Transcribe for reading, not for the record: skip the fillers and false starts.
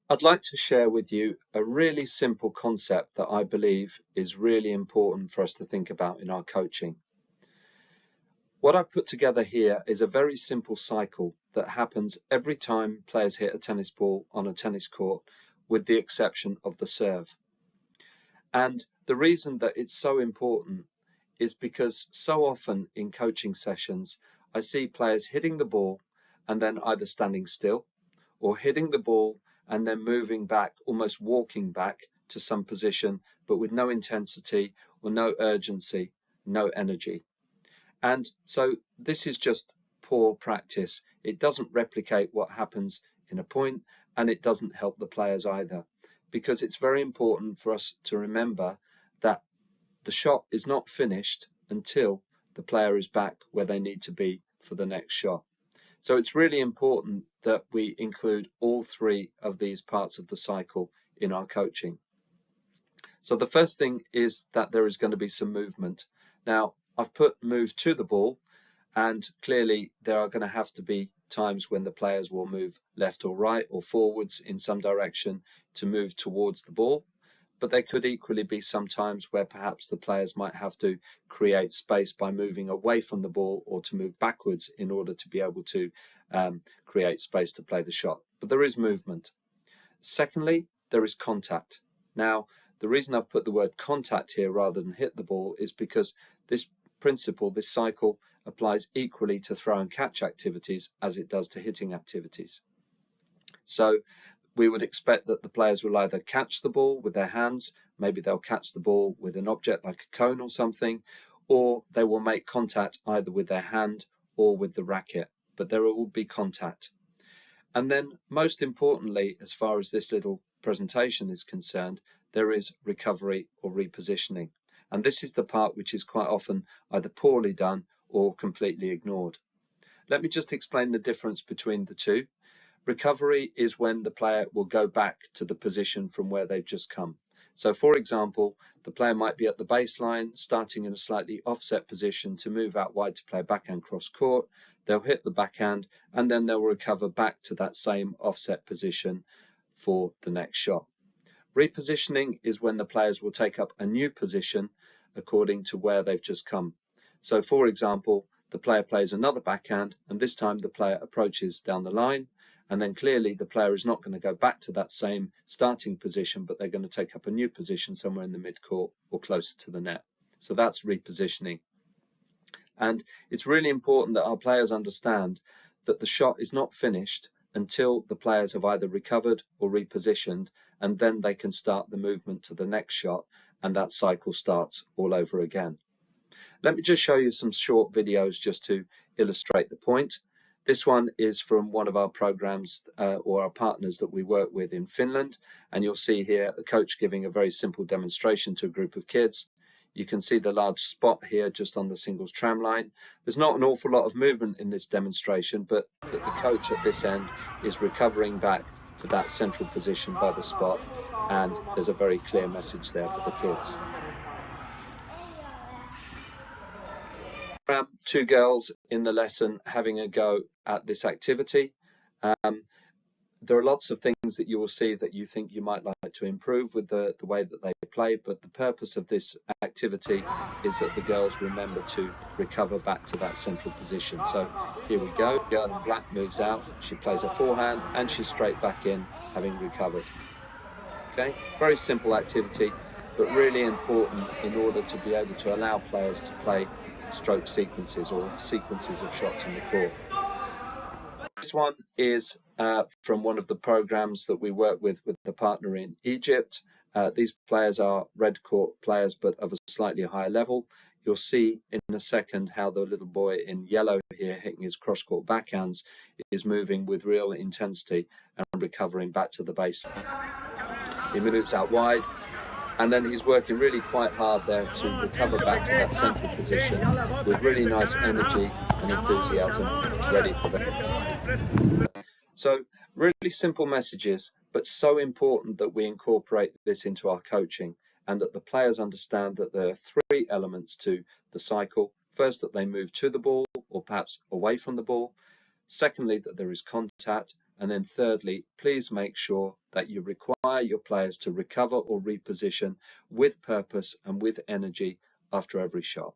I'd like to share with you a really simple concept that I believe is really important for us to think about in our coaching. What I've put together here is a very simple cycle that happens every time players hit a tennis ball on a tennis court, with the exception of the serve. And the reason that it's so important is because so often in coaching sessions, I see players hitting the ball and then either standing still or hitting the ball and then moving back, almost walking back to some position, but with no intensity or no urgency, no energy. And so this is just poor practice. It doesn't replicate what happens in a point, and it doesn't help the players either, because it's very important for us to remember that the shot is not finished until the player is back where they need to be for the next shot. So it's really important that we include all three of these parts of the cycle in our coaching. So the first thing is that there is going to be some movement. Now, I've put move to the ball, and clearly there are going to have to be times when the players will move left or right or forwards in some direction to move towards the ball. But there could equally be some times where perhaps the players might have to create space by moving away from the ball or to move backwards in order to be able to create space to play the shot. But there is movement. Secondly, there is contact. Now, the reason I've put the word contact here rather than hit the ball is because this principle, this cycle, applies equally to throw and catch activities as it does to hitting activities. So we would expect that the players will either catch the ball with their hands, maybe they'll catch the ball with an object like a cone or something, or they will make contact either with their hand or with the racket, but there will be contact. And then most importantly, as far as this little presentation is concerned, there is recovery or repositioning. And this is the part which is quite often either poorly done or completely ignored. Let me just explain the difference between the two. Recovery is when the player will go back to the position from where they've just come. So for example, the player might be at the baseline, starting in a slightly offset position to move out wide to play a backhand cross court. They'll hit the backhand and then they'll recover back to that same offset position for the next shot. Repositioning is when the players will take up a new position according to where they've just come. So for example, the player plays another backhand and this time the player approaches down the line, and then clearly the player is not going to go back to that same starting position, but they're going to take up a new position somewhere in the midcourt or closer to the net. So that's repositioning. And it's really important that our players understand that the shot is not finished until the players have either recovered or repositioned, and then they can start the movement to the next shot, and that cycle starts all over again. Let me just show you some short videos just to illustrate the point. This one is from one of our programs or our partners that we work with in Finland, and you'll see here a coach giving a very simple demonstration to a group of kids. You can see the large spot here just on the singles tram line. There's not an awful lot of movement in this demonstration, but the coach at this end is recovering back to that central position by the spot, and there's a very clear message there for the kids. Two girls in the lesson having a go at this activity. There are lots of things that you will see that you think you might like to improve with the way that they play, but the purpose of this activity is that the girls remember to recover back to that central position. So here we go. Girl in black moves out, she plays a forehand and she's straight back in, having recovered. Okay, very simple activity, but really important in order to be able to allow players to play stroke sequences or sequences of shots in the court. This one is from one of the programs that we work with the partner in Egypt. These players are red court players, but of a slightly higher level. You'll see in a second how the little boy in yellow here hitting his cross-court backhands is moving with real intensity and recovering back to the baseline. He moves out wide, and then he's working really quite hard there to recover back to that central position with really nice energy and enthusiasm, ready for that. So really simple messages, but so important that we incorporate this into our coaching, and that the players understand that there are three elements to the cycle. First, that they move to the ball or perhaps away from the ball. Secondly, that there is contact. And then thirdly, please make sure that you require your players to recover or reposition with purpose and with energy after every shot.